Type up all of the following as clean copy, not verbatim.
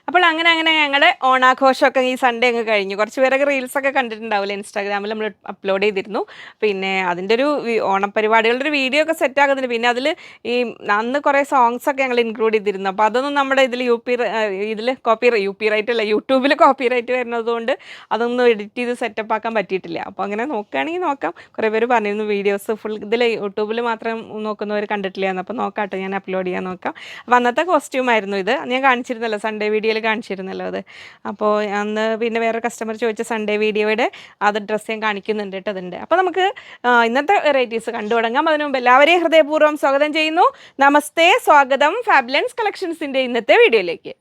അപ്പോൾ അങ്ങനെ ഞങ്ങളുടെ ഓണാഘോഷമൊക്കെ ഈ സൺഡേ അങ്ങ് കഴിഞ്ഞു. കുറച്ച് പേരൊക്കെ റീൽസൊക്കെ കണ്ടിട്ടുണ്ടാവില്ല, ഇൻസ്റ്റാഗ്രാമിൽ നമ്മൾ അപ്ലോഡ് ചെയ്തിരുന്നു. പിന്നെ അതിൻ്റെ ഒരു ഓണപരിപാടികളുടെ ഒരു വീഡിയോ ഒക്കെ സെറ്റ് ആക്കുന്നുണ്ട്. പിന്നെ അതിൽ ഈ അന്ന് കുറേ സോങ്സ് ഒക്കെ ഞങ്ങൾ ഇൻക്ലൂഡ് ചെയ്തിരുന്നു. അപ്പോൾ അതൊന്നും നമ്മുടെ ഇതിൽ യു പി റൈറ്റ് അല്ല, യൂട്യൂബിൽ കോപ്പി റൈറ്റ് വരുന്നതുകൊണ്ട് അതൊന്നും എഡിറ്റ് ചെയ്ത് സെറ്റപ്പ് ആക്കാൻ പറ്റിയിട്ടില്ല. അപ്പോൾ അങ്ങനെ നോക്കുകയാണെങ്കിൽ നോക്കാം. കുറേ പേര് പറഞ്ഞിരുന്നു വീഡിയോസ് ഫുൾ ഇതിൽ യൂട്യൂബിൽ മാത്രം നോക്കുന്നവർ കണ്ടിട്ടില്ല എന്ന്. അപ്പോൾ നോക്കാട്ടെ, ഞാൻ അപ്ലോഡ് ചെയ്യാൻ നോക്കാം. അപ്പോൾ അന്നത്തെ കോസ്റ്റ്യൂം ആയിരുന്നു ഇത്. ഞാൻ കാണിച്ചിരുന്നല്ലോ, സൺഡേ വീഡിയോയിൽ കാണിച്ചിരുന്നല്ലോ അത്. അപ്പോൾ അന്ന് പിന്നെ വേറെ കസ്റ്റമർ ചോദിച്ച സൺഡേ വീഡിയോയുടെ അത് ഡ്രസ്സ് ഞാൻ കാണിക്കുന്നുണ്ട് കേട്ടോ അതുണ്ട്. അപ്പോൾ നമുക്ക് ഇന്നത്തെ വെറൈറ്റീസ് കണ്ടു തുടങ്ങാം. അതിനു മുമ്പ് എല്ലാവരെയും ഹൃദയപൂർവ്വം സ്വാഗതം ചെയ്യുന്നു. നമസ്തേ, സ്വാഗതം ഫാബ്ലൻസ് കളക്ഷൻസിൻ്റെ ഇന്നത്തെ വീഡിയോയിലേക്ക്.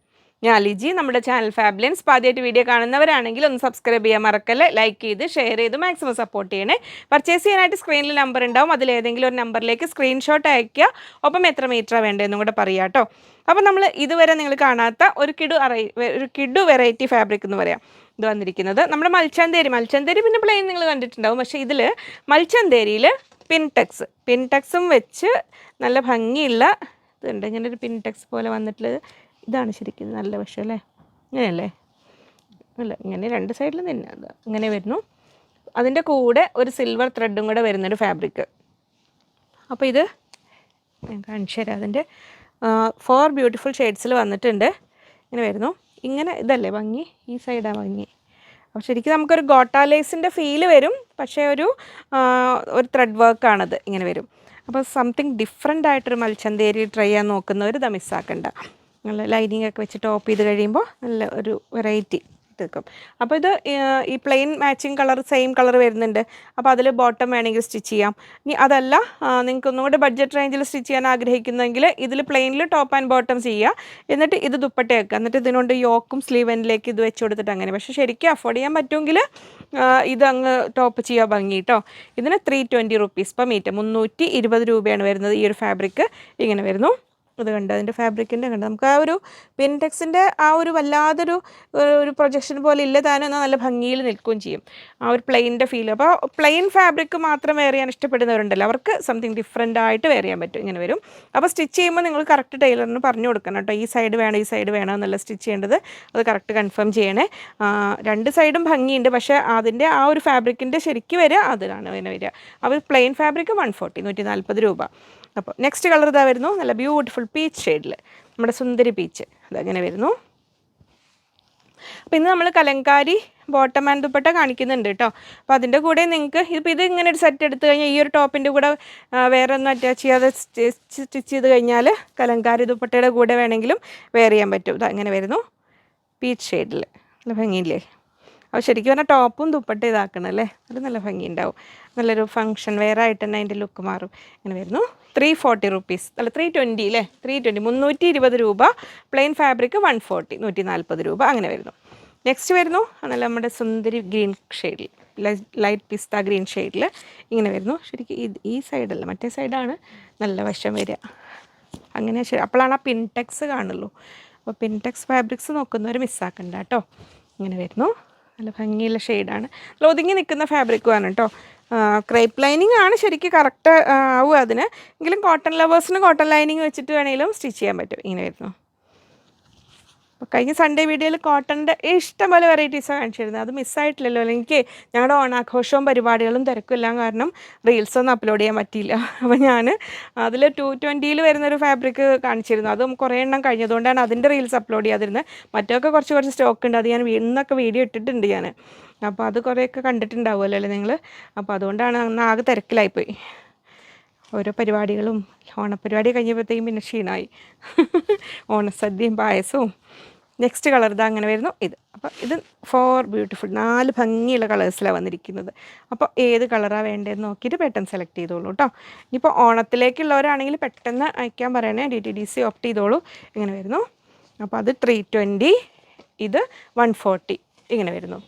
ഞാൻ ലിജി. നമ്മുടെ ചാനൽ ഫാബ്ലൻസ് ആദ്യമായിട്ട് വീഡിയോ കാണുന്നവരാണെങ്കിൽ ഒന്ന് സബ്സ്ക്രൈബ് ചെയ്യാൻ മറക്കല്ലേ, ലൈക്ക് ചെയ്ത് ഷെയർ ചെയ്ത് മാക്സിമം സപ്പോർട്ട് ചെയ്യണേ. പർച്ചേസ് ചെയ്യാനായിട്ട് സ്ക്രീനിൽ നമ്പർ ഉണ്ടാവും, അതിലേതെങ്കിലും ഒരു നമ്പറിലേക്ക് സ്ക്രീൻഷോട്ട് അയയ്ക്കുക. ഒപ്പം എത്ര മീറ്ററാണ് വേണ്ടതെന്നും കൂടെ പറയാം കേട്ടോ. അപ്പോൾ നമ്മൾ ഇതുവരെ നിങ്ങൾ കാണാത്ത ഒരു കിഡു വെറൈറ്റി ഫാബ്രിക് എന്ന് പറയാം ഇത് വന്നിരിക്കുന്നത്. നമ്മുടെ മൽച്ചന്തേരി പിന്നെ പ്ലെയിൻ നിങ്ങൾ കണ്ടിട്ടുണ്ടാവും. പക്ഷേ ഇതിൽ മൽച്ചന്തേരിയിൽ പിൻടെക്സും വെച്ച് നല്ല ഭംഗിയുള്ള ഇതുണ്ട്. ഇങ്ങനെ ഒരു പിൻടെക്സ് പോലെ വന്നിട്ടുള്ളത് ഇതാണ് ശരിക്കും നല്ല വശം അല്ലേ, ഇങ്ങനെയല്ലേ? അല്ല, ഇങ്ങനെ രണ്ട് സൈഡിലും തന്നെ അത് ഇങ്ങനെ വരുന്നു. അതിൻ്റെ കൂടെ ഒരു സിൽവർ ത്രെഡും കൂടെ വരുന്നൊരു ഫാബ്രിക്. അപ്പോൾ ഇത് ഞാൻ കാണിച്ചു തരാം. അതിൻ്റെ 4 ബ്യൂട്ടിഫുൾ ഷെയ്ഡ്സിൽ വന്നിട്ടുണ്ട്. ഇങ്ങനെ വരുന്നു. ഇങ്ങനെ ഇതല്ലേ ഭംഗി, ഈ സൈഡാണ് ഭംഗി. അപ്പോൾ ശരിക്കും നമുക്കൊരു ഗോട്ടാലേസിൻ്റെ ഫീല് വരും, പക്ഷേ ഒരു ത്രെഡ് വർക്കാണത്, ഇങ്ങനെ വരും. അപ്പോൾ സംതിങ് ഡിഫറെൻ്റ് ആയിട്ടൊരു മൽച്ചന്തേരി ട്രൈ ചെയ്യാൻ നോക്കുന്നവർ ഇത് മിസ്സാക്കണ്ട. നല്ല ലൈനിങ് ഒക്കെ വെച്ച് ടോപ്പ് ചെയ്ത് കഴിയുമ്പോൾ നല്ല ഒരു വെറൈറ്റി എടുക്കും. അപ്പോൾ ഇത് ഈ plain matching colour same colour വരുന്നുണ്ട്. അപ്പോൾ അതിൽ ബോട്ടം വേണമെങ്കിൽ സ്റ്റിച്ച് ചെയ്യാം. ഇനി അതല്ല നിങ്ങൾക്ക് ഒന്നുകൂടെ ബഡ്ജറ്റ് റേഞ്ചിൽ സ്റ്റിച്ച് ചെയ്യാൻ ആഗ്രഹിക്കുന്നെങ്കിൽ ഇതിൽ പ്ലെയിനിൽ ടോപ്പ് ആൻഡ് ബോട്ടം ചെയ്യുക. എന്നിട്ട് ഇത് ദുപ്പട്ട വെക്കുക. എന്നിട്ട് ഇതിനോട് യോക്കും സ്ലീവ് എൻഡിലേക്ക് ഇത് വെച്ച് കൊടുത്തിട്ട് അങ്ങനെ. പക്ഷേ ശരിക്കും അഫോർഡ് ചെയ്യാൻ പറ്റുമെങ്കിൽ ഇതങ്ങ് ടോപ്പ് ചെയ്യുക ഭംഗി കേട്ടോ. ഇതിന് 320 റുപ്പീസ് പെർ മീറ്റർ, 320 രൂപയാണ് വരുന്നത്. ഈ ഒരു ഫാബ്രിക് ഇങ്ങനെ വരുന്നു. ഇത് കണ്ട് അതിൻ്റെ ഫാബ്രിക്കിൻ്റെ കണ്ട് നമുക്ക് ആ ഒരു പിൻടെക്സിൻ്റെ ആ ഒരു വല്ലാതൊരു പ്രൊജക്ഷൻ പോലെ ഇല്ല താനും, എന്നാൽ നല്ല ഭംഗിയിൽ നിൽക്കുകയും ചെയ്യും ആ ഒരു പ്ലെയിൻ്റെ ഫീൽ. അപ്പോൾ പ്ലെയിൻ ഫാബ്രിക് മാത്രം വെയർ ചെയ്യാൻ ഇഷ്ടപ്പെടുന്നവരുണ്ടല്ലോ, അവർക്ക് സംതിങ് ഡിഫറെൻ്റ് ആയിട്ട് വെയർ ചെയ്യാൻ പറ്റും. ഇങ്ങനെ വരും. അപ്പോൾ സ്റ്റിച്ച് ചെയ്യുമ്പോൾ നിങ്ങൾ കറക്റ്റ് ടൈലറിന് പറഞ്ഞു കൊടുക്കണം കേട്ടോ, ഈ സൈഡ് വേണം എന്നല്ല സ്റ്റിച്ച് ചെയ്യേണ്ടത്, അത് കറക്റ്റ് കൺഫേം ചെയ്യണേ. രണ്ട് സൈഡും ഭംഗിയുണ്ട്, പക്ഷേ അതിൻ്റെ ആ ഒരു ഫാബ്രിക്കിൻ്റെ ശരിക്കും വരിക അതിലാണ് വരിക. അവർ പ്ലെയിൻ ഫാബ്രിക് 140 രൂപ. അപ്പോൾ നെക്സ്റ്റ് കളർ ഇതാ വരുന്നു, നല്ല ബ്യൂട്ടിഫുൾ പീച്ച് ഷെയ്ഡിൽ, നമ്മുടെ സുന്ദരി പീച്ച് അതങ്ങനെ വരുന്നു. അപ്പോൾ ഇന്ന് നമ്മൾ കലങ്കാരി ബോട്ടം ആൻഡ് ദുപ്പട്ട കാണിക്കുന്നുണ്ട് കേട്ടോ. അപ്പോൾ അതിൻ്റെ കൂടെ നിങ്ങൾക്ക് ഇത് ഇങ്ങനെ ഒരു സെറ്റ് എടുത്തു കഴിഞ്ഞാൽ ഈ ഒരു ടോപ്പിൻ്റെ കൂടെ വേറെ ഒന്നും അറ്റാച്ച് ചെയ്യാതെ സ്റ്റിച്ച് ചെയ്ത് കഴിഞ്ഞാൽ കലങ്കാരി ദുപ്പട്ടയുടെ കൂടെ വേണമെങ്കിലും വെയർ ചെയ്യാൻ പറ്റും. ഇത് അങ്ങനെ വരുന്നു പീച്ച് ഷെയ്ഡിൽ, നല്ല ഭംഗിയില്ലേ? അപ്പോൾ ശരിക്കും പറഞ്ഞാൽ ടോപ്പും ദുപ്പട്ട ഇതാക്കണം അല്ലേ, അത് നല്ല ഭംഗി ഉണ്ടാവും. നല്ലൊരു ഫംഗ്ഷൻ വെയർ ആയിട്ട് തന്നെ അതിൻ്റെ ലുക്ക് മാറും. ഇങ്ങനെ വരുന്നു. 340 റുപ്പീസ് അല്ല 320 അല്ലേ, 320 രൂപ. പ്ലെയിൻ ഫാബ്രിക് 140, 140 രൂപ അങ്ങനെ വരുന്നു. നെക്സ്റ്റ് വരുന്നു നല്ല നമ്മുടെ സുന്ദരി ഗ്രീൻ ഷെയ്ഡിൽ, ലൈറ്റ് പിസ്ത ഗ്രീൻ ഷെയ്ഡിൽ ഇങ്ങനെ വരുന്നു. ശരിക്കും ഈ സൈഡല്ല, മറ്റേ സൈഡാണ് നല്ല വശം വരിക. അങ്ങനെ അപ്പോഴാണ് ആ പിൻടെക്സ് കാണുള്ളൂ. അപ്പോൾ പിൻടെക്സ് ഫാബ്രിക്സ് നോക്കുന്നവർ മിസ്സാക്കണ്ട കേട്ടോ. ഇങ്ങനെ വരുന്നു. നല്ല ഭംഗിയുള്ള ഷെയ്ഡാണ്, ഒതുങ്ങി നിൽക്കുന്ന ഫാബ്രിക്കുമാണ് കേട്ടോ. ക്രേപ്പ് ലൈനിങ് ആണ് ശരിക്കും കറക്റ്റ് ആവുക അതിന്. എങ്കിലും കോട്ടൺ ലവേഴ്സിന് കോട്ടൺ ലൈനിങ് വെച്ചിട്ട് വേണമെങ്കിലും സ്റ്റിച്ച് ചെയ്യാൻ പറ്റും. ഇങ്ങനെ വരുന്നു. അപ്പോൾ കഴിഞ്ഞ സൺഡേ വീഡിയോയിൽ കോട്ടൻ്റെ ഇഷ്ടംപോലെ വെറൈറ്റീസാണ് കാണിച്ചിരുന്നത്, അത് മിസ്സായിട്ടില്ലല്ലോ. എനിക്ക് ഞങ്ങളുടെ ഓണാഘോഷവും പരിപാടികളും തിരക്കും എല്ലാം കാരണം റീൽസൊന്നും അപ്ലോഡ് ചെയ്യാൻ പറ്റിയില്ല. അപ്പോൾ ഞാൻ അതിൽ 220 വരുന്നൊരു ഫാബ്രിക് കാണിച്ചിരുന്നു, അതും കുറേ എണ്ണം കഴിഞ്ഞതുകൊണ്ടാണ് അതിൻ്റെ റീൽസ് അപ്ലോഡ് ചെയ്യാതിരുന്നത്. മറ്റൊക്കെ കുറച്ച് സ്റ്റോക്ക് ഉണ്ട്, അത് ഞാൻ ഇന്നൊക്കെ വീഡിയോ ഇട്ടിട്ടുണ്ട് ഞാൻ. അപ്പോൾ അത് കുറേയൊക്കെ കണ്ടിട്ടുണ്ടാവുമല്ലോ അല്ലേ നിങ്ങൾ. അപ്പോൾ അതുകൊണ്ടാണ് അന്ന് ആകെ തിരക്കിലായിപ്പോയി. ഓരോ പരിപാടികളും ഓണപ്പരിപാടി കഴിഞ്ഞപ്പോഴത്തേക്കും പിന്നെ ക്ഷീണമായി. ഓണസദ്യയും പായസവും. നെക്സ്റ്റ് കളർ ഇതാ അങ്ങനെ വരുന്നു ഇത്. അപ്പോൾ ഇത് 4 ബ്യൂട്ടിഫുൾ 4 ഭംഗിയുള്ള കളേഴ്സിലാണ് വന്നിരിക്കുന്നത്. അപ്പോൾ ഏത് കളറാണ് വേണ്ടതെന്ന് നോക്കിയിട്ട് പെട്ടെന്ന് സെലക്ട് ചെയ്തോളൂ കേട്ടോ. ഇനിയിപ്പോൾ ഓണത്തിലേക്കുള്ളവരാണെങ്കിൽ പെട്ടെന്ന് അയക്കാൻ പറയണേ, DTDC ഓപ്റ്റ് ചെയ്തോളൂ. ഇങ്ങനെ വരുന്നു. അപ്പോൾ അത് 320, ഇത് 140 ഇങ്ങനെ വരുന്നു.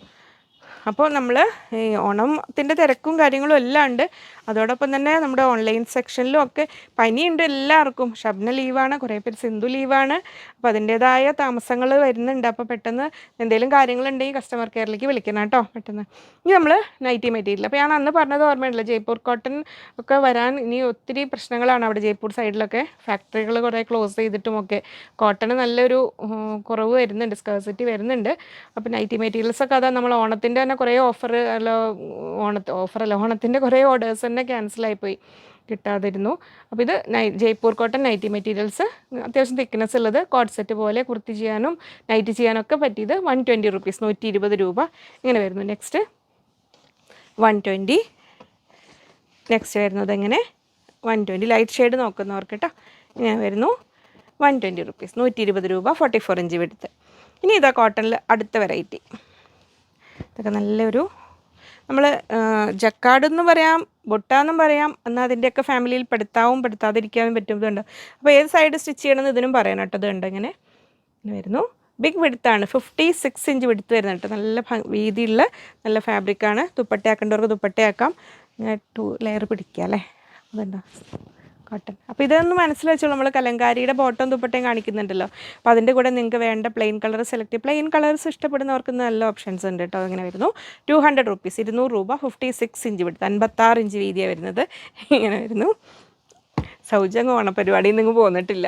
അപ്പോൾ നമ്മൾ ഈ ഓണത്തിൻ്റെ തിരക്കും കാര്യങ്ങളും എല്ലാം ഉണ്ട്. അതോടൊപ്പം തന്നെ നമ്മുടെ ഓൺലൈൻ സെക്ഷനിലും ഒക്കെ പനിയുണ്ട് എല്ലാവർക്കും. ഷബ്ന ലീവാണ്, കുറേ പേര് സിന്ധു ലീവാണ്. അപ്പോൾ അതിൻ്റേതായ താമസങ്ങൾ വരുന്നുണ്ട്. അപ്പോൾ പെട്ടെന്ന് എന്തെങ്കിലും കാര്യങ്ങളുണ്ടെങ്കിൽ കസ്റ്റമർ കെയറിലേക്ക് വിളിക്കണം കേട്ടോ പെട്ടെന്ന്. ഇനി നമ്മൾ നൈറ്റി മെറ്റീരിയൽ, അപ്പോൾ ഞാൻ അന്ന് പറഞ്ഞത് ഓർമ്മയുണ്ടല്ലോ, ജയ്പൂർ കോട്ടൺ ഒക്കെ വരാൻ ഇനി ഒത്തിരി പ്രശ്നങ്ങളാണ് അവിടെ ജയ്പൂർ സൈഡിലൊക്കെ. ഫാക്ടറികൾ കുറേ ക്ലോസ് ചെയ്തിട്ടുമൊക്കെ കോട്ടൺ നല്ലൊരു കുറവ് വരുന്നുണ്ട്, സ്കേഴ്സിറ്റി വരുന്നുണ്ട്. അപ്പോൾ നൈറ്റി മെറ്റീരിയൽസൊക്കെ അതാ നമ്മൾ ഓണത്തിൻ്റെ തന്നെ കുറേ ഓണത്തിൻ്റെ കുറേ ഓർഡേഴ്സ് തന്നെ ക്യാൻസലായിപ്പോയി, കിട്ടാതിരുന്നു. അപ്പോൾ ഇത് ജയ്പൂർ കോട്ടൺ നൈറ്റി മെറ്റീരിയൽസ്, അത്യാവശ്യം തിക്നെസ് ഉള്ളത്, കോട്ട് സെറ്റ് പോലെ കുർത്തി ചെയ്യാനും നൈറ്റ് ചെയ്യാനൊക്കെ പറ്റിയത് 120 റുപ്പീസ്, 120 രൂപ ഇങ്ങനെ വരുന്നു. നെക്സ്റ്റ് 120. നെക്സ്റ്റ് വരുന്നത് എങ്ങനെ 120 ലൈറ്റ് ഷെയ്ഡ് നോക്കുന്നവർക്ക് കേട്ടോ, ഇങ്ങനെ വരുന്നു 120 റുപ്പീസ്, 120 രൂപ, 44 ഇഞ്ച് വിടുത്ത്. ഇനി ഇതാ കോട്ടണിൽ അടുത്ത വെറൈറ്റി. ഇതൊക്കെ നല്ലൊരു നമ്മൾ ജക്കാർഡെന്ന് പറയാം, ബൊട്ടാന്നും പറയാം, എന്നാൽ അതിൻ്റെയൊക്കെ ഫാമിലിയിൽ പെടുത്താതിരിക്കാനും പറ്റുന്നതുണ്ട്. അപ്പോൾ ഏത് സൈഡ് സ്റ്റിച്ച് ചെയ്യണമെന്ന് ഇതിനും പറയാം കേട്ടോ. ഇതുണ്ട് ഇങ്ങനെ വരുന്നു. ബിഗ് വിടുത്താണ്, 56 ഇഞ്ച് വിടുത്ത് വരുന്നത് കേട്ടോ. നല്ല വീതിയുള്ള നല്ല ഫാബ്രിക്കാണ്. ദുപ്പട്ടയാക്കേണ്ടവർക്ക് ദുപ്പട്ടയാക്കാം. ഇങ്ങനെ 2 ലെയർ പിടിക്കുക അല്ലേ, അതുണ്ടോ കോട്ടൺ. അപ്പോൾ ഇതൊന്ന് മനസ്സിൽ വെച്ചോളൂ. നമ്മൾ കലങ്കാരിയുടെ ബോട്ടം ദുപ്പട്ടയും കാണിക്കുന്നുണ്ടല്ലോ, അപ്പോൾ അതിൻ്റെ കൂടെ നിങ്ങൾക്ക് വേണ്ട പ്ലെയിൻ കളർ സെലക്ട് ചെയ്യും. പ്ലെയിൻ കളേഴ്സ് ഇഷ്ടപ്പെടുന്നവർക്ക് നല്ല ഓപ്ഷൻസ് ഉണ്ട് കേട്ടോ. അങ്ങനെ വരുന്നു 200 റുപ്പീസ്, 200 രൂപ, 56 ഇഞ്ച് വിടുത്ത്, 56 ഇഞ്ച് വീതിയാണ് വരുന്നത്. ഇങ്ങനെ വരുന്നു. സൗജന്യ ഓണപരിപാടിയിൽ നിങ്ങൾ പോന്നിട്ടില്ല.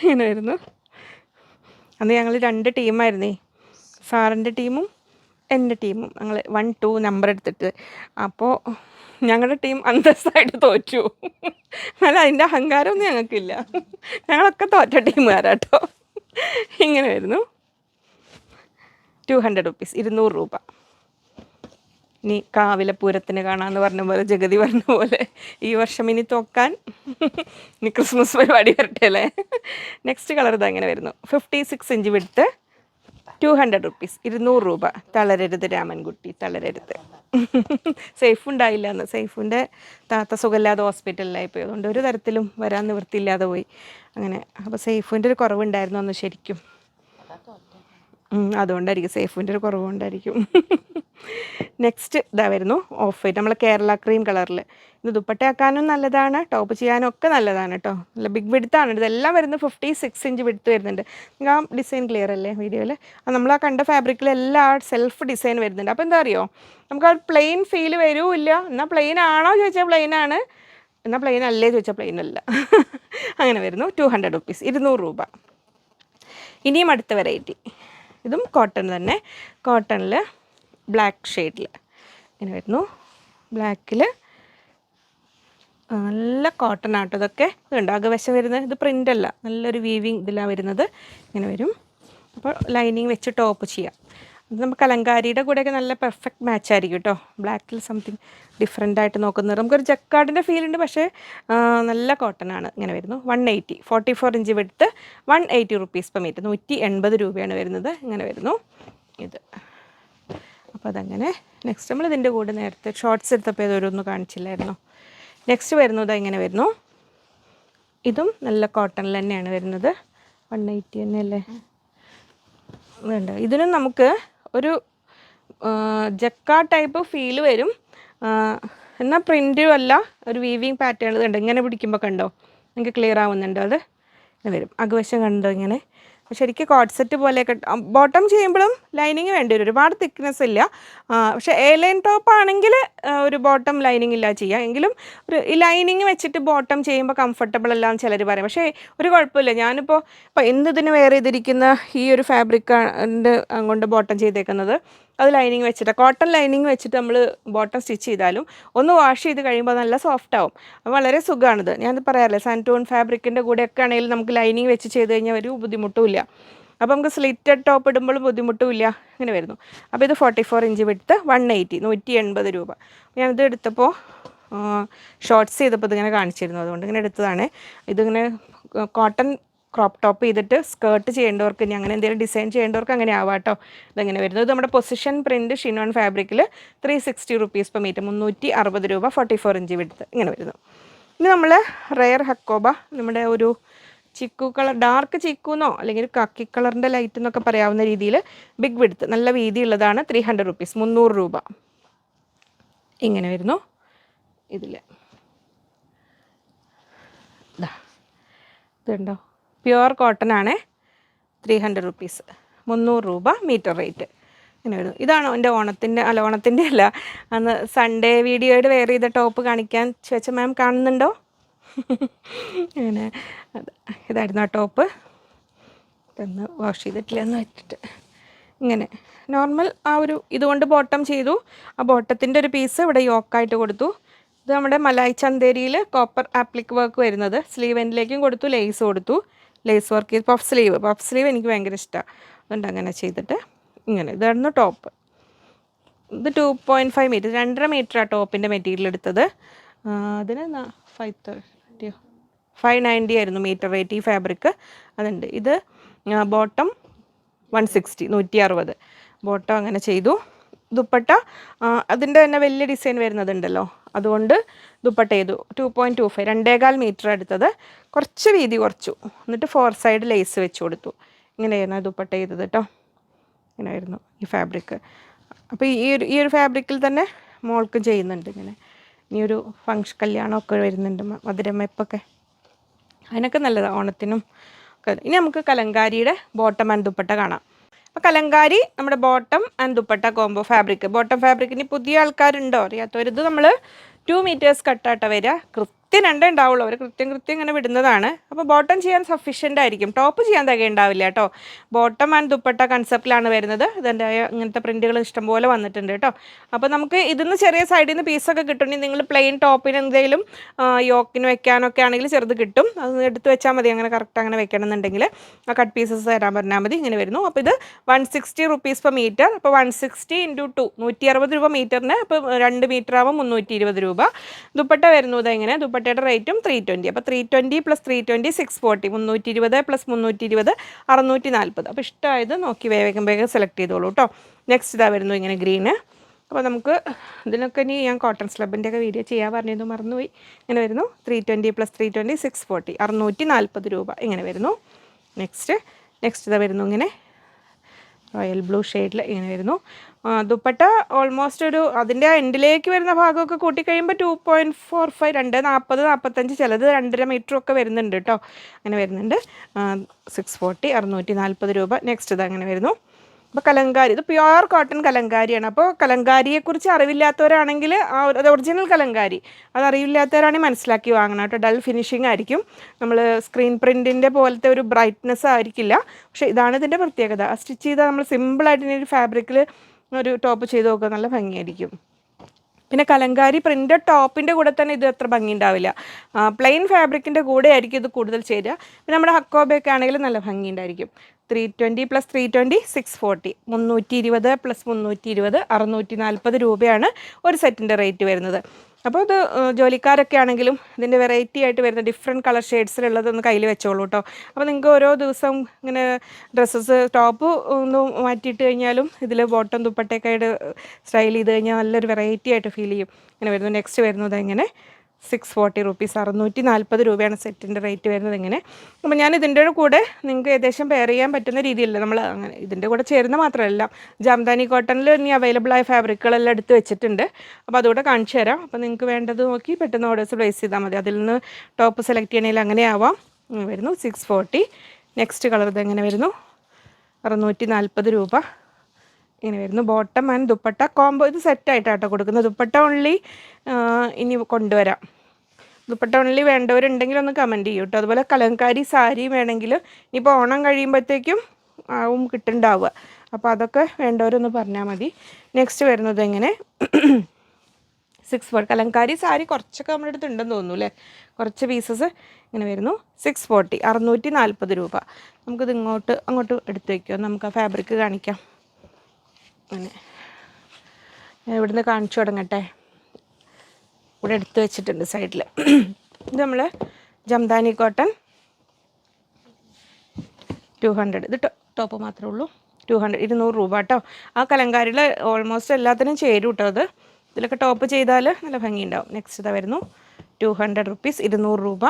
ഇങ്ങനെ വരുന്നു. അന്ന് ഞങ്ങൾ 2 ടീമായിരുന്നേ, സാറിൻ്റെ ടീമും എൻ്റെ ടീമും. ഞങ്ങൾ 1, 2 നമ്പർ എടുത്തിട്ട്, അപ്പോൾ ഞങ്ങളുടെ ടീം അന്തസ്സായിട്ട് തോറ്റു. എന്നാലും അതിൻ്റെ അഹങ്കാരമൊന്നും ഞങ്ങൾക്കില്ല, ഞങ്ങളൊക്കെ തോറ്റ ടീമുകാരാട്ടോ. ഇങ്ങനെ വരുന്നു 200 റുപ്പീസ്, 200 രൂപ. ഇനി കാവിലപ്പൂരത്തിന് കാണാമെന്ന് പറഞ്ഞ പോലെ, ജഗതി പറഞ്ഞ പോലെ ഈ വർഷം ഇനി തോക്കാൻ ഇനി ക്രിസ്മസ് പരിപാടി വരട്ടെ അല്ലേ. നെക്സ്റ്റ് കളർ ഇത് അങ്ങനെ വരുന്നു, 56 ഇഞ്ച് വിടുത്ത്, 200 റുപ്പീസ്, 200 രൂപ. തളരരുത് രാമൻകുട്ടി, തളരരുത്. സേഫ് ഉണ്ടായില്ല എന്ന്, സേഫിൻ്റെ താത്ത സുഖമില്ലാതെ ഹോസ്പിറ്റലിലായി പോയി, അതുകൊണ്ട് ഒരു തരത്തിലും വരാൻ നിവൃത്തിയില്ലാതെ പോയി. അങ്ങനെ അപ്പോൾ സേഫിൻ്റെ ഒരു കുറവുണ്ടായിരുന്നു അന്ന് ശരിക്കും. അതുകൊണ്ടായിരിക്കും, സേഫിൻ്റെ ഒരു കുറവുണ്ടായിരിക്കും. നെക്സ്റ്റ് ഇതാ വരുന്നു ഓഫ് വൈറ്റ്, നമ്മൾ കേരള ക്രീം കളറിൽ. ഇത് ദുപ്പട്ടയാക്കാനും നല്ലതാണ്, ടോപ്പ് ചെയ്യാനും ഒക്കെ നല്ലതാണ് കേട്ടോ. നല്ല ബിഗ് വിടുത്താണ്. ഇതെല്ലാം വരുന്നത് 56 ഇഞ്ച് വിടുത്ത് വരുന്നുണ്ട്. നിങ്ങൾക്ക് ആ ഡിസൈൻ ക്ലിയർ അല്ലേ വീഡിയോയിൽ? നമ്മൾ ആ കണ്ട ഫാബ്രിക്കിലെല്ലാം സെൽഫ് ഡിസൈൻ വരുന്നുണ്ട്. അപ്പോൾ എന്താ അറിയോ, നമുക്ക് ആ പ്ലെയിൻ ഫീൽ വരൂല്ല. എന്നാൽ പ്ലെയിൻ ആണോ ചോദിച്ചാൽ പ്ലെയിൻ ആണ്, എന്നാൽ പ്ലെയിൻ അല്ലേ ചോദിച്ചാൽ പ്ലെയിൻ അല്ല. അങ്ങനെ വരുന്നു 200 റുപ്പീസ്, 200 രൂപ. ഇനിയും അടുത്ത വെറൈറ്റി, ഇതും കോട്ടൺ തന്നെ. കോട്ടണിൽ ബ്ലാക്ക് ഷെയ്ഡിൽ ഇങ്ങനെ വരുന്നു. ബ്ലാക്കിൽ നല്ല കോട്ടൺ ആട്ടോ ഇതൊക്കെ. ഇതുണ്ട് അകവശം വരുന്നത്, ഇത് പ്രിൻ്റ് അല്ല, നല്ലൊരു വീവിങ് ഇതിലാണ് വരുന്നത്. ഇങ്ങനെ വരും. അപ്പോൾ ലൈനിങ് വെച്ച് ടോപ്പ് ചെയ്യാം. അത് നമുക്ക് കലങ്കാരിയുടെ കൂടെയൊക്കെ നല്ല പെർഫെക്റ്റ് മാച്ച് ആയിരിക്കും കേട്ടോ. ബ്ലാക്കിൽ സംതിങ് ഡിഫറെൻ്റ് ആയിട്ട് നോക്കുന്നത്, നമുക്കൊരു ജക്കാർഡിൻ്റെ ഫീൽ ഉണ്ട്, പക്ഷേ നല്ല കോട്ടൺ ആണ്. ഇങ്ങനെ വരുന്നു 180, 44 ഇഞ്ച് വിടുത്ത്, 180 റുപ്പീസ് പെർ മീറ്റർ, 180 രൂപയാണ് വരുന്നത്. ഇങ്ങനെ വരുന്നു ഇത്. അപ്പോൾ അതങ്ങനെ. നെക്സ്റ്റ് നമ്മൾ ഇതിൻ്റെ കൂടെ നേരത്തെ ഷോർട്ട്സ് എടുത്തപ്പോൾ ഏതൊരൊന്നും കാണിച്ചില്ലായിരുന്നു. നെക്സ്റ്റ് വരുന്നത് ഇങ്ങനെ വരുന്നു. ഇതും നല്ല കോട്ടണിൽ തന്നെയാണ് വരുന്നത്. 180 തന്നെയല്ലേ വേണ്ട. ഇതിനും നമുക്ക് ഒരു ജക്കാ ടൈപ്പ് ഫീൽ വരും, എന്നാൽ പ്രിൻറ്റും അല്ല, ഒരു വീവിങ് പാറ്റേൺ ഉണ്ട്. ഇങ്ങനെ പിടിക്കുമ്പോൾ കണ്ടോ, നിങ്ങൾക്ക് ക്ലിയർ ആവുന്നുണ്ടോ? അത് വരും. അകവശം കണ്ടോ ഇങ്ങനെ. ശരിക്കും കോട്ട് സെറ്റ് പോലെയൊക്കെ. ബോട്ടം ചെയ്യുമ്പോഴും ലൈനിങ് വേണ്ടി വരും, ഒരുപാട് തിക്നെസ് ഇല്ല. പക്ഷേ എ ലൈൻ ടോപ്പ് ആണെങ്കിൽ ഒരു ബോട്ടം ലൈനിങ് ഇല്ല ചെയ്യാം. എങ്കിലും ഒരു ഈ ലൈനിങ് വെച്ചിട്ട് ബോട്ടം ചെയ്യുമ്പോൾ കംഫർട്ടബിൾ അല്ല എന്ന് ചിലർ പറയും. പക്ഷേ ഒരു കുഴപ്പമില്ല. ഞാനിപ്പോൾ എന്നതിന് വെയർ ചെയ്തിരിക്കുന്ന ഈ ഒരു ഫാബ്രിക്കിൻ്റെ കൊണ്ട് ബോട്ടം ചെയ്തേക്കുന്നത്, അത് ലൈനിങ് വെച്ചിട്ട്, കോട്ടൺ ലൈനിങ് വെച്ചിട്ട് നമ്മൾ ബോട്ടം സ്റ്റിച്ച് ചെയ്താലും ഒന്ന് വാഷ് ചെയ്ത് കഴിയുമ്പോൾ നല്ല സോഫ്റ്റ് ആവും. അപ്പോൾ വളരെ സുഖമാണിത്. ഞാനത് പറയാറില്ല, സാൻറ്റോൺ ഫാബ്രിക്കിൻ്റെ കൂടെയൊക്കെ ആണെങ്കിലും നമുക്ക് ലൈനിങ് വെച്ച് ചെയ്ത് കഴിഞ്ഞാൽ ഒരു ബുദ്ധിമുട്ടുമില്ല. അപ്പോൾ നമുക്ക് സ്ലിറ്റഡ് ടോപ്പ് ഇടുമ്പോഴും ബുദ്ധിമുട്ടുമില്ല. ഇങ്ങനെ വരുന്നു. അപ്പോൾ ഇത് 44 ഇഞ്ച് വിടുത്ത്, 180, 180 രൂപ. ഞാനിത് എടുത്തപ്പോൾ ഷോർട്ട്സ് ചെയ്തപ്പോൾ ഇതിങ്ങനെ കാണിച്ചിരുന്നു, അതുകൊണ്ട് ഇങ്ങനെ എടുത്തതാണ്. ഇതിങ്ങനെ കോട്ടൺ ക്രോപ്പ് ടോപ്പ് ചെയ്തിട്ട് സ്കേർട്ട് ചെയ്യേണ്ടവർക്ക്, ഇനി അങ്ങനെ എന്തെങ്കിലും ഡിസൈൻ ചെയ്യേണ്ടവർക്ക് അങ്ങനെ ആവാം കേട്ടോ. ഇതെങ്ങനെ വരുന്നത്, ഇത് നമ്മുടെ പൊസിഷൻ പ്രിൻറ്റ് ഷിനോൺ ഫാബ്രിക്കിൽ 360 റുപ്പീസ് പെർ മീറ്റർ, 360 രൂപ, 44 ഇഞ്ച് വിടുത്ത്. ഇങ്ങനെ വരുന്നു. ഇനി നമ്മൾ റെയർ ഹക്കോബ, നമ്മുടെ ഒരു ചിക്കു കളർ, ഡാർക്ക് ചിക്കുന്നോ അല്ലെങ്കിൽ കാക്കി കളറിൻ്റെ ലൈറ്റ് എന്നൊക്കെ പറയാവുന്ന രീതിയിൽ ബിഗ് വിഡ്ത്ത്, നല്ല വീതിയുള്ളതാണ്. 300 റുപ്പീസ്, 300 രൂപ. ഇങ്ങനെ വരുന്നു. ഇതിൽ ഇതുണ്ടോ, പ്യുവർ കോട്ടൺ ആണ്. 300 റുപ്പീസ്, 300 രൂപ മീറ്റർ റേറ്റ്. ഇങ്ങനെ വരുന്നു. ഇതാണോ എൻ്റെ ഓണത്തിൻ്റെ അല്ല, അന്ന് സൺഡേ വീഡിയോയുടെ വെയർ ചെയ്ത ടോപ്പ് കാണിക്കാൻ ചോദിച്ച മാം കാണുന്നുണ്ടോ? അങ്ങനെ ഇതായിരുന്നു ആ ടോപ്പ്. ഇതൊന്ന് വാഷ് ചെയ്തിട്ടില്ല എന്ന് വെച്ചിട്ട് ഇങ്ങനെ നോർമൽ ആ ഒരു ഇതുകൊണ്ട് ബോട്ടം ചെയ്തു. ആ ബോട്ടത്തിൻ്റെ ഒരു പീസ് ഇവിടെ യോക്കായിട്ട് കൊടുത്തു. ഇത് നമ്മുടെ മലായ് ചന്തേരിയിൽ കോപ്പർ ആപ്ലിക് വർക്ക് വരുന്നത്. സ്ലീവ് എൻഡിലേക്കും കൊടുത്തു, ലേസ് കൊടുത്തു. ലേസ് വർക്ക് ചെയ്ത് പഫ് സ്ലീവ് എനിക്ക് ഭയങ്കര ഇഷ്ടമാണ്. അതുകൊണ്ട് അങ്ങനെ ചെയ്തിട്ട് ഇങ്ങനെ ഇതായിരുന്നു ടോപ്പ്. ഇത് 2.5 മീറ്റർ, 2.5 മീറ്ററാണ് ടോപ്പിൻ്റെ മെറ്റീരിയൽ എടുത്തത്. അതിന് 590 ആയിരുന്നു മീറ്റർ റേറ്റ്. ഈ ഫാബ്രിക് അതുണ്ട്. ഇത് ബോട്ടം 160, 160 ബോട്ടം അങ്ങനെ ചെയ്തു. ദുപ്പട്ട അതിൻ്റെ തന്നെ വലിയ ഡിസൈൻ വരുന്നതുണ്ടല്ലോ, അതുകൊണ്ട് ദുപ്പട്ട ചെയ്തു. 2.25, 2.25 മീറ്റർ എടുത്തത്. കുറച്ച് വീതി കുറച്ചു, എന്നിട്ട് 4 സൈഡ് ലേസ് വെച്ച് കൊടുത്തു. ഇങ്ങനെയായിരുന്നു ദുപ്പട്ട ചെയ്തത് കേട്ടോ. ഇങ്ങനെയായിരുന്നു ഈ ഫാബ്രിക്. അപ്പോൾ ഈ ഒരു ഫാബ്രിക്കിൽ തന്നെ മോൾക്കും ചെയ്യുന്നുണ്ട് ഇങ്ങനെ. ഇനിയൊരു കല്യാണമൊക്കെ വരുന്നുണ്ട്, മധുരമെപ്പൊക്കെ, അതിനൊക്കെ നല്ലതാണ് ഓണത്തിനും. ഇനി നമുക്ക് കലങ്കാരിയുടെ ബോട്ടം ആൻഡ് ദുപ്പട്ട കാണാം. അപ്പോൾ കലങ്കാരി നമ്മുടെ bottom and dupatta combo fabric. Bottom ഫാബ്രിക്കിന് പുതിയ ആൾക്കാരുണ്ടോ അറിയാത്തവർ, ഇത് നമ്മൾ 2 മീറ്റേഴ്സ് കട്ടാട്ട വരിക. കൃത്യം 2 ഉണ്ടാവുള്ളൂ, അവർ കൃത്യം ഇങ്ങനെ വിടുന്നതാണ്. അപ്പോൾ ബോട്ടം ചെയ്യാൻ സഫീഷ്യൻ്റ് ആയിരിക്കും, ടോപ്പ് ചെയ്യാൻ തികയുണ്ടാവില്ല കേട്ടോ. ബോട്ടം ആൻഡ് ദുപ്പട്ട കൺസെപ്റ്റിലാണ് വരുന്നത്. ഇതിൻ്റെ ഇങ്ങനത്തെ പ്രിൻറ്റുകൾ ഇഷ്ടംപോലെ വന്നിട്ടുണ്ട് കേട്ടോ. അപ്പോൾ നമുക്ക് ഇതിന്ന് ചെറിയ സൈഡിൽ നിന്ന് പീസൊക്കെ കിട്ടുമെങ്കിൽ നിങ്ങൾ പ്ലെയിൻ ടോപ്പിന് എന്തെങ്കിലും യോക്കിന് വെക്കാനൊക്കെ ആണെങ്കിൽ ചെറുത് കിട്ടും, അത് എടുത്ത് വെച്ചാൽ മതി. അങ്ങനെ കറക്റ്റ് അങ്ങനെ വെക്കണമെന്നുണ്ടെങ്കിൽ ആ കട്ട് പീസസ് തരാൻ പറഞ്ഞാൽ മതി. ഇങ്ങനെ വരുന്നു. അപ്പോൾ ഇത് 160 റുപ്പീസ് പെർ മീറ്റർ. അപ്പോൾ 160 × 2 160 രൂപ മീറ്ററിന്. അപ്പോൾ 2 മീറ്റർ ആകുമ്പോൾ 320 രൂപ. ദുപ്പട്ട വരുന്നത് എങ്ങനെ, ദുപ്പട്ടയുടെ റേറ്റും 320. അപ്പോൾ 320 + 320 640, 320 + 320 640. അപ്പോൾ ഇഷ്ടമായത് നോക്കി വേഗം സെലക്ട് ചെയ്തോളൂ കേട്ടോ. നെക്സ്റ്റ് ഇതാ വരുന്നു ഇങ്ങനെ ഗ്രീന്. അപ്പോൾ നമുക്ക് ഇതിനൊക്കെ ഇനി ഞാൻ കോട്ടൺ സ്ലബിൻ്റെ ഒക്കെ വീഡിയോ ചെയ്യാൻ പറഞ്ഞത് മറന്നുപോയി. ഇങ്ങനെ വരുന്നു. 320 + 320 640, 640 രൂപ. ഇങ്ങനെ വരുന്നു. നെക്സ്റ്റ് ഇതാ വരുന്നു ഇങ്ങനെ റോയൽ ബ്ലൂ ഷെയ്ഡിൽ ഇങ്ങനെ വരുന്നു. ദുപ്പട്ട ഓൾമോസ്റ്റ് ഒരു അതിൻ്റെ എൻഡിലേക്ക് വരുന്ന ഭാഗമൊക്കെ കൂട്ടിക്കഴിയുമ്പോൾ 2.45, 240, 45, ചിലത് 2.5 മീറ്ററൊക്കെ വരുന്നുണ്ട് കേട്ടോ. അങ്ങനെ വരുന്നുണ്ട്. 640, 640 രൂപ. നെക്സ്റ്റ് ഇത് അങ്ങനെ വരുന്നു. അപ്പോൾ കലങ്കാരി, ഇത് പ്യുവർ കോട്ടൺ കലങ്കാരിയാണ്. അപ്പോൾ കലങ്കാരിയെക്കുറിച്ച് അറിവില്ലാത്തവരാണെങ്കിൽ അത് ഒറിജിനൽ കലങ്കാരി, അതറിയില്ലാത്തവരാണെങ്കിൽ മനസ്സിലാക്കി വാങ്ങണം കേട്ടോ. ഡൾ ഫിനിഷിംഗ് ആയിരിക്കും, നമ്മൾ സ്ക്രീൻ പ്രിൻറ്റിൻ്റെ പോലത്തെ ഒരു ബ്രൈറ്റ്നെസ് ആയിരിക്കില്ല. പക്ഷേ ഇതാണ് ഇതിൻ്റെ പ്രത്യേകത. സ്റ്റിച്ച് ചെയ്താൽ നമ്മൾ സിമ്പിളായിട്ട് ഒരു ഫാബ്രിക്കിൽ ഒരു ടോപ്പ് ചെയ്ത് നോക്കുക, നല്ല ഭംഗിയായിരിക്കും. പിന്നെ കലങ്കാരി പ്രിൻ്റഡ് ടോപ്പിൻ്റെ കൂടെ തന്നെ ഇത് അത്ര ഭംഗി ഉണ്ടാവില്ല, പ്ലെയിൻ ഫാബ്രിക്കിൻ്റെ കൂടെ ആയിരിക്കും ഇത് കൂടുതൽ ചേരുക. പിന്നെ നമ്മുടെ ഹക്കോബയൊക്കെ ആണെങ്കിലും നല്ല ഭംഗി ഉണ്ടായിരിക്കും. 320 + 320 640, 320 + 320 640 രൂപയാണ് ഒരു സെറ്റിൻ്റെ റേറ്റ് വരുന്നത്. അപ്പോൾ ഇത് ജോലിക്കാരൊക്കെ ആണെങ്കിലും ഇതിൻ്റെ വെറൈറ്റി ആയിട്ട് വരുന്ന ഡിഫറെൻറ്റ് കളർ ഷെയ്ഡ്സിലുള്ളതൊന്ന് കയ്യിൽ വെച്ചോളൂ കേട്ടോ. അപ്പോൾ നിങ്ങൾക്ക് ഓരോ ദിവസം ഇങ്ങനെ ഡ്രസ്സസ് ടോപ്പ് ഒന്ന് മാറ്റിയിട്ട് കഴിഞ്ഞാലും ഇതിൽ ബോട്ടം ദുപ്പട്ടയൊക്കെ ആയിട്ട് സ്റ്റൈൽ ചെയ്ത് കഴിഞ്ഞാൽ നല്ലൊരു വെറൈറ്റി ആയിട്ട് ഫീൽ ചെയ്യും. ഇങ്ങനെ വരുന്നു. നെക്സ്റ്റ് വരുന്നത് ഇങ്ങനെ 640 റുപ്പീസ്, 640 രൂപയാണ് സെറ്റിൻ്റെ റേറ്റ് വരുന്നത്. ഇങ്ങനെ അപ്പോൾ ഞാൻ ഇതിൻ്റെ കൂടെ നിങ്ങൾക്ക് ഏകദേശം പെയർ ചെയ്യാൻ പറ്റുന്ന രീതിയിലല്ല നമ്മൾ അങ്ങനെ ഇതിൻ്റെ കൂടെ ചേരുന്ന മാത്രമല്ല, ജാംദാനി കോട്ടണിൽ ഇനി അവൈലബിൾ ആയ ഫാബ്രിക്കുകളെല്ലാം എടുത്ത് വെച്ചിട്ടുണ്ട്. അപ്പോൾ അതുകൂടെ കാണിച്ചു തരാം. അപ്പോൾ നിങ്ങൾക്ക് വേണ്ടത് നോക്കി പെട്ടെന്ന് ഓർഡേഴ്സ് പ്ലേസ് ചെയ്താൽ മതി. അതിൽ നിന്ന് ടോപ്പ് സെലക്ട് ചെയ്യണമെങ്കിൽ അങ്ങനെ ആവാം. വരുന്നു 640. നെക്സ്റ്റ് കളർ ഇതെങ്ങനെ വരുന്നു, 640 രൂപ. ഇങ്ങനെ വരുന്നു. ബോട്ടം ആൻഡ് ദുപ്പട്ട കോംബോ, ഇത് സെറ്റായിട്ടാട്ടോ കൊടുക്കുന്നത്. ദുപ്പട്ട ഓൺലി ഇനി കൊണ്ടുവരാം. ദുപ്പട്ട ഓൺലി വേണ്ടവരുണ്ടെങ്കിൽ ഒന്ന് കമൻറ്റ് ചെയ്യൂ കേട്ടോ. അതുപോലെ കലങ്കാരി സാരി വേണമെങ്കിൽ ഇനിയിപ്പോൾ ഓണം കഴിയുമ്പോഴത്തേക്കും ആവും കിട്ടുന്നുണ്ടാവുക. അപ്പോൾ അതൊക്കെ വേണ്ടവരൊന്ന് പറഞ്ഞാൽ മതി. നെക്സ്റ്റ് വരുന്നത് എങ്ങനെ 640 കലങ്കാരി സാരി കുറച്ചൊക്കെ നമ്മുടെ അടുത്ത് ഉണ്ടെന്ന് തോന്നുന്നു അല്ലേ, കുറച്ച് പീസസ്. ഇങ്ങനെ വരുന്നു 640, 640 രൂപ. നമുക്കിത് അങ്ങോട്ട് എടുത്ത് വയ്ക്കുമോ, നമുക്ക് ആ ഫാബ്രിക് കാണിക്കാം. അങ്ങനെ ഞാൻ ഇവിടുന്ന് കാണിച്ചു തുടങ്ങട്ടെ. ഇവിടെ എടുത്ത് വെച്ചിട്ടുണ്ട് സൈഡിൽ. ഇത് നമ്മൾ ജംദാനി കോട്ടൺ 200, ഇത് ടോപ്പ് മാത്രമേ ഉള്ളൂ. 200, 200 രൂപ കേട്ടോ. ആ കലങ്കാരിയിൽ ഓൾമോസ്റ്റ് എല്ലാത്തിനും ചേരും കേട്ടോ. അത് ഇതിലൊക്കെ ടോപ്പ് ചെയ്താൽ നല്ല ഭംഗി ഉണ്ടാവും. നെക്സ്റ്റ് ഇതാ വരുന്നു 200 റുപ്പീസ്, 200 രൂപ.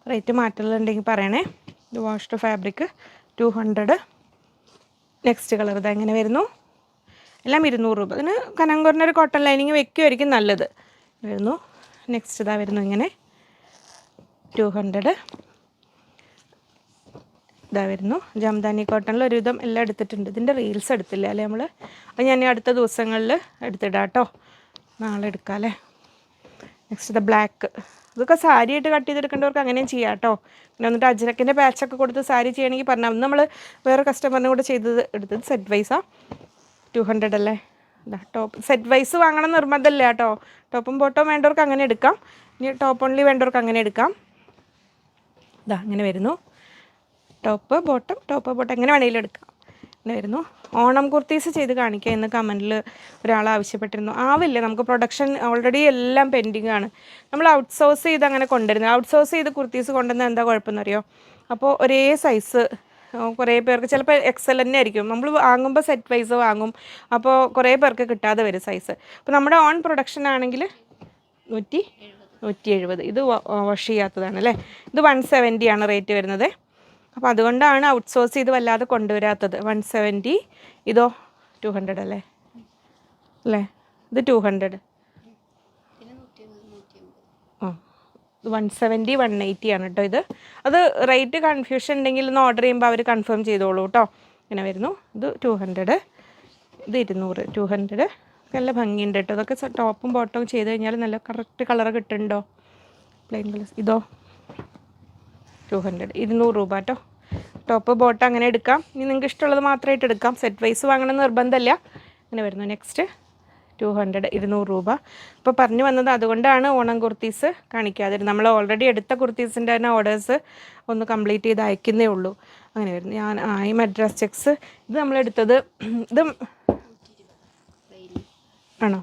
റേറ്റ് മാറ്റലുണ്ടെങ്കിൽ പറയണേ. ഇത് വാഷ്ഡ് ഫാബ്രിക് 200. നെക്സ്റ്റ് കളർ ഇത് എങ്ങനെ വരുന്നു? എല്ലാം 200 രൂപ. ഇതിന് കനം കുറഞ്ഞൊരു കോട്ടൺ ലൈനിങ് വെക്കുമായിരിക്കും നല്ലത്. വരുന്നു. നെക്സ്റ്റ് ഇതാ വരുന്നു ഇങ്ങനെ 200. ഇതാ വരുന്നു ജംദാനി കോട്ടണിൽ ഒരുവിധം എല്ലാം എടുത്തിട്ടുണ്ട്. ഇതിൻ്റെ റീൽസ് എടുത്തില്ല അല്ലേ നമ്മൾ? അത് ഞാൻ അടുത്ത ദിവസങ്ങളിൽ എടുത്തിടാം കേട്ടോ. നാളെ എടുക്കാം അല്ലേ. നെക്സ്റ്റ് ഇത് ബ്ലാക്ക്. ഇതൊക്കെ സാരി ആയിട്ട് കട്ട് ചെയ്തെടുക്കേണ്ടവർക്ക് അങ്ങനെയും ചെയ്യാം കേട്ടോ. പിന്നെ വന്നിട്ട് അജ്രക്കിൻ്റെ പാച്ചൊക്കെ കൊടുത്ത് സാരി ചെയ്യണമെങ്കിൽ പറഞ്ഞാൽ നമ്മൾ വേറെ കസ്റ്റമറിനെ കൂടെ ചെയ്തത് എടുത്തത് സെറ്റ് വൈസാണ്. 200 അല്ലേ. ഇതാ ടോപ്പ് സെറ്റ് വൈസ് വാങ്ങണം നിർബന്ധമില്ല കേട്ടോ. ടോപ്പും ബോട്ടവും വേണ്ടവർക്ക് അങ്ങനെ എടുക്കാം. ഇനി ടോപ്പ് ഓൺലി വേണ്ടവർക്ക് അങ്ങനെ എടുക്കാം. ഇതാ അങ്ങനെ വരുന്നു. ടോപ്പ് ബോട്ടം എങ്ങനെ വേണമെങ്കിലും എടുക്കാം. അങ്ങനെ വരുന്നു. ഓണം കുർത്തീസ് ചെയ്ത് കാണിക്കുക എന്ന് കമൻറ്റിൽ ഒരാൾ ആവശ്യപ്പെട്ടിരുന്നു. ആവില്ല, നമുക്ക് പ്രൊഡക്ഷൻ ഓൾറെഡി എല്ലാം പെൻഡിങ് ആണ്. നമ്മൾ ഔട്ട്സോഴ്സ് ചെയ്ത് അങ്ങനെ കൊണ്ടുവരുന്നത്. ഔട്ട്സോഴ്സ് ചെയ്ത് കുർത്തീസ് കൊണ്ടുവന്നാൽ എന്താ കുഴപ്പമെന്നറിയോ? അപ്പോൾ ഒരേ സൈസ് കുറേ പേർക്ക് ചിലപ്പോൾ എക്സൽ തന്നെ ആയിരിക്കും. നമ്മൾ വാങ്ങുമ്പോൾ സെറ്റ് വൈസ് വാങ്ങും. അപ്പോൾ കുറേ പേർക്ക് കിട്ടാതെ വരും സൈസ്. അപ്പോൾ നമ്മുടെ ഓൺ പ്രൊഡക്ഷൻ ആണെങ്കിൽ 170. ഇത് വാഷ് ചെയ്യാത്തതാണ് അല്ലേ. ഇത് 170 ആണ് റേറ്റ് വരുന്നത്. അപ്പോൾ അതുകൊണ്ടാണ് ഔട്ട്സോഴ്സ് ചെയ്ത് വല്ലാതെ കൊണ്ടുവരാത്തത്. 170. ഇതോ 200 അല്ലേ. ഇത് 200. 170 180 ആണ് കേട്ടോ ഇത്. അത് റേറ്റ് കൺഫ്യൂഷൻ ഉണ്ടെങ്കിൽ ഒന്ന് ഓർഡർ ചെയ്യുമ്പോൾ അവർ കൺഫേം ചെയ്തോളൂ കേട്ടോ. ഇങ്ങനെ വരുന്നു. ഇത് 200. ഇത് 200. 200 നല്ല ഭംഗിയുണ്ട് കേട്ടോ. അതൊക്കെ ടോപ്പും ബോട്ടവും ചെയ്ത് കഴിഞ്ഞാൽ നല്ല കറക്റ്റ് കളർ കിട്ടുന്നുണ്ടോ? Plain colours. ഇതോ 200. 200 രൂപ കേട്ടോ. ടോപ്പ് ബോട്ടം അങ്ങനെ എടുക്കാം. ഇനി നിങ്ങൾക്ക് ഇഷ്ടമുള്ളത് മാത്രമായിട്ട് എടുക്കാം. സെറ്റ് വൈസ് വാങ്ങണം നിർബന്ധമില്ല. അങ്ങനെ വരുന്നു. നെക്സ്റ്റ് 200. 200 രൂപ. ഇപ്പോൾ പറഞ്ഞു വന്നത് അതുകൊണ്ടാണ് ഓണം കുർത്തീസ് കാണിക്കാതിരുന്നത്. നമ്മൾ ഓൾറെഡി എടുത്ത കുർത്തീസിൻ്റെ തന്നെ ഓർഡേഴ്സ് ഒന്ന് കംപ്ലീറ്റ് ചെയ്ത് അയക്കുന്നേ ഉള്ളൂ. അങ്ങനെ വരുന്നു. ഈ മദ്രാസ് ചെക്സ് ഇത് നമ്മളെടുത്തത് ഇത് ആണോ?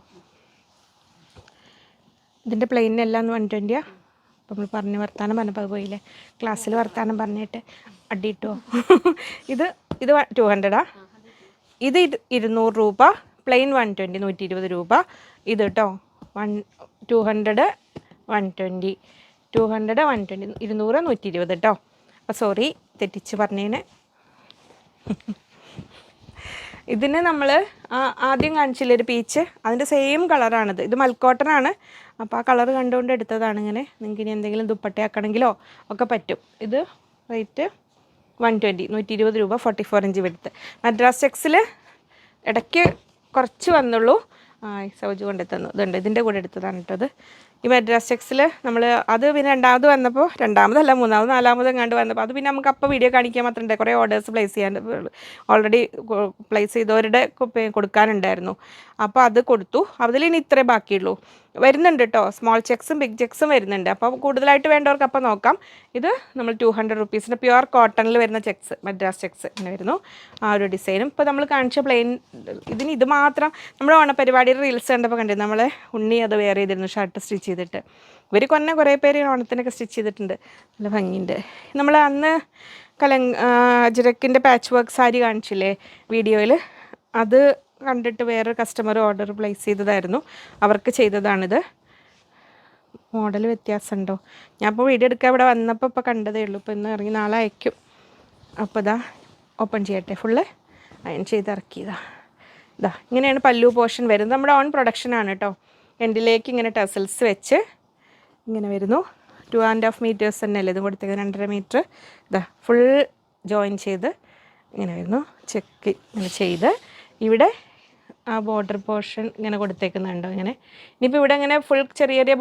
ഇതിൻ്റെ പ്ലെയിനെല്ലാം 120. അപ്പോൾ നമ്മൾ പറഞ്ഞ് വർത്താനം പറഞ്ഞപ്പോൾ അത് പോയില്ലേ. ക്ലാസ്സിൽ വർത്താനം പറഞ്ഞിട്ട് അടിയിട്ടോ. ഇത് 200. ഇത് 200 രൂപ. പ്ലെയിൻ 120. 120 രൂപ. ഇത് കേട്ടോ 200 120. 200 120. 200 120 കേട്ടോ. അപ്പോൾ സോറി തെറ്റിച്ച് പറഞ്ഞതിന്. ഇതിന് നമ്മൾ ആദ്യം കാണിച്ചില്ലൊരു പീച്ച്, അതിൻ്റെ സെയിം കളറാണിത്. ഇത് മൽക്കോട്ടനാണ്. അപ്പോൾ ആ കളർ കണ്ടുകൊണ്ട് എടുത്തതാണ്. ഇങ്ങനെ നിങ്ങൾക്ക് ഇനി എന്തെങ്കിലും ദുപ്പട്ടയാക്കണമെങ്കിലോ ഒക്കെ പറ്റും. ഇത് റേറ്റ് 120. 120 രൂപ. 44 ഇഞ്ച് വെടുത്ത്. മദ്രാസ് ചെക്സിൽ ഇടയ്ക്ക് കുറച്ച് വന്നുള്ളൂ. സൗജ് കൊണ്ട് തന്നു. ഇതുണ്ട്, ഇതിൻ്റെ കൂടെ എടുത്തതാണ് കേട്ടത്. ഈ മദ്രാസ് ചെക്സിൽ നമ്മൾ അത് പിന്നെ രണ്ടാമത് വന്നപ്പോൾ, രണ്ടാമതല്ല മൂന്നാമത് നാലാമത് കണ്ട് വന്നപ്പോൾ അത് പിന്നെ നമുക്ക് അപ്പോൾ വീഡിയോ കാണിക്കാൻ മാത്രമേ കുറേ ഓർഡേഴ്സ് പ്ലേസ് ചെയ്യാൻ ഓൾറെഡി പ്ലേസ് ചെയ്തവരുടെ കൊടുക്കാനുണ്ടായിരുന്നു. അപ്പോൾ അത് കൊടുത്തു. അതിലിനി ഇത്രേ ബാക്കിയുള്ളൂ. വരുന്നുണ്ട് കേട്ടോ. സ്മോൾ ചെക്സും ബിഗ് ചെക്സും വരുന്നുണ്ട്. അപ്പോൾ കൂടുതലായിട്ട് വേണ്ടവർക്ക് അപ്പോൾ നോക്കാം. ഇത് നമ്മൾ 200 റുപ്പീസിൻ്റെ പ്യുവർ കോട്ടണിൽ വരുന്ന ചെക്സ്, മദ്രാസ് ചെക്സ് ഇങ്ങനെ വരുന്നു. ആ ഒരു ഡിസൈനും ഇപ്പോൾ നമ്മൾ കാണിച്ച പ്ലെയിൻ ഇതിന് ഇത് മാത്രം നമ്മുടെ ഓണപരിപാടിയുടെ റീൽസ് കണ്ടപ്പോൾ കണ്ടിരുന്നു. നമ്മളെ ഉണ്ണി അത് വെയർ ചെയ്തിരുന്നു, ഷർട്ട് സ്റ്റിച്ച് ചെയ്തിട്ട്. ഇവർ കുറേ പേര് ഓണത്തിനൊക്കെ സ്റ്റിച്ച് ചെയ്തിട്ടുണ്ട്. നല്ല ഭംഗിയുണ്ട്. നമ്മൾ അന്ന് അജ്രക്കിൻ്റെ പാച്ച് വർക്ക് സാരി കാണിച്ചില്ലേ വീഡിയോയിൽ, അത് കണ്ടിട്ട് വേറൊരു കസ്റ്റമർ ഓർഡർ പ്ലേസ് ചെയ്തതായിരുന്നു. അവർക്ക് ചെയ്തതാണിത്. മോഡൽ വ്യത്യാസമുണ്ടോ? ഞാൻ ഇപ്പോൾ വീഡിയോ എടുക്കാൻ ഇവിടെ വന്നപ്പോൾ ഇപ്പോൾ കണ്ടതേ ഉള്ളൂ. ഇപ്പോൾ ഇന്ന് ഇറങ്ങി നാളെ അയക്കും. അപ്പോൾ ഇതാ ഓപ്പൺ ചെയ്യട്ടെ. ഫുള്ള് അയൺ ചെയ്ത് ഇറക്കിയതാണ്. ഇതാ ഇങ്ങനെയാണ് പല്ലു പോർഷൻ വരുന്നത്. നമ്മുടെ ഓൺ പ്രൊഡക്ഷനാണ് കേട്ടോ. എൻഡിലേക്ക് ഇങ്ങനെ ടെസൽസ് വെച്ച് ഇങ്ങനെ വരുന്നു. 2.5 മീറ്റേഴ്സ് തന്നെയല്ലേ ഇത് കൊടുത്തേക്ക്. 2.5 മീറ്റർ. ഇതാ ഫുൾ ജോയിൻ ചെയ്ത് ഇങ്ങനെ വരുന്നു. ചെക്ക് ഇങ്ങനെ ചെയ്ത് ഇവിടെ ആ ബോർഡർ പോർഷൻ ഇങ്ങനെ കൊടുത്തേക്കുന്നുണ്ടോ ഇങ്ങനെ. ഇനിയിപ്പോൾ ഇവിടെ ഇങ്ങനെ ഫുൾ ചെറിയ ചെറിയ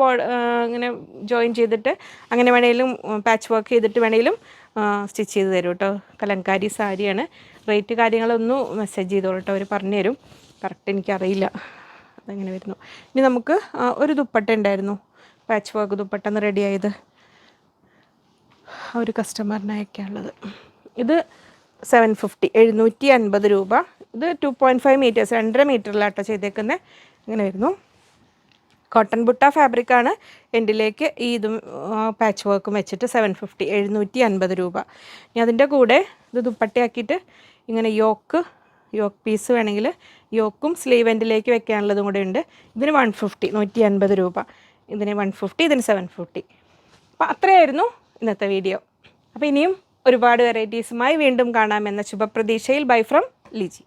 ഇങ്ങനെ ജോയിൻ ചെയ്തിട്ട് അങ്ങനെ വേണമെങ്കിലും പാച്ച് വർക്ക് ചെയ്തിട്ട് വേണമെങ്കിലും സ്റ്റിച്ച് ചെയ്ത് തരും കേട്ടോ. കലങ്കാരി സാരിയാണ്. റേറ്റ് കാര്യങ്ങളൊന്നും മെസ്സേജ് ചെയ്തോളൂ കേട്ടോ, അവർ പറഞ്ഞു തരും. കറക്റ്റ് എനിക്കറിയില്ല അതെങ്ങനെ വരുന്നു. ഇനി നമുക്ക് ഒരു ദുപ്പട്ട ഉണ്ടായിരുന്നു, പാച്ച് വർക്ക് ദുപ്പട്ട ഒന്ന് റെഡി ആയത്, ഒരു കസ്റ്റമറിനയക്കാനുള്ളത്. ഇത് 750. 750 രൂപ. ഇത് 2.5 മീറ്റേഴ്സ്, 2.5 മീറ്ററിലാട്ടോ ചെയ്തേക്കുന്നത്. ഇങ്ങനെ വരുന്നു. കോട്ടൺ ബുട്ട ഫാബ്രിക്കാണ്. എൻഡിലേക്ക് ഈ ഇതും പാച്ച് വർക്കും വെച്ചിട്ട് 750. 750 രൂപ. ഇനി അതിൻ്റെ കൂടെ ഇത് ദുപ്പട്ടയാക്കിയിട്ട് ഇങ്ങനെ യോക്ക് പീസ് വേണമെങ്കിൽ യോക്കും സ്ലീവ് എൻഡിലേക്ക് വെക്കാനുള്ളതും കൂടെ ഉണ്ട്. ഇതിന് 150. 150 രൂപ. ഇതിന് 150, ഇതിന് 750. അപ്പോൾ അത്രയായിരുന്നു ഇന്നത്തെ വീഡിയോ. അപ്പോൾ ഇനിയും ഒരുപാട് വെറൈറ്റീസുമായി വീണ്ടും കാണാമെന്ന ശുഭപ്രതീക്ഷയിൽ ബൈ ഫ്രം ലിജി.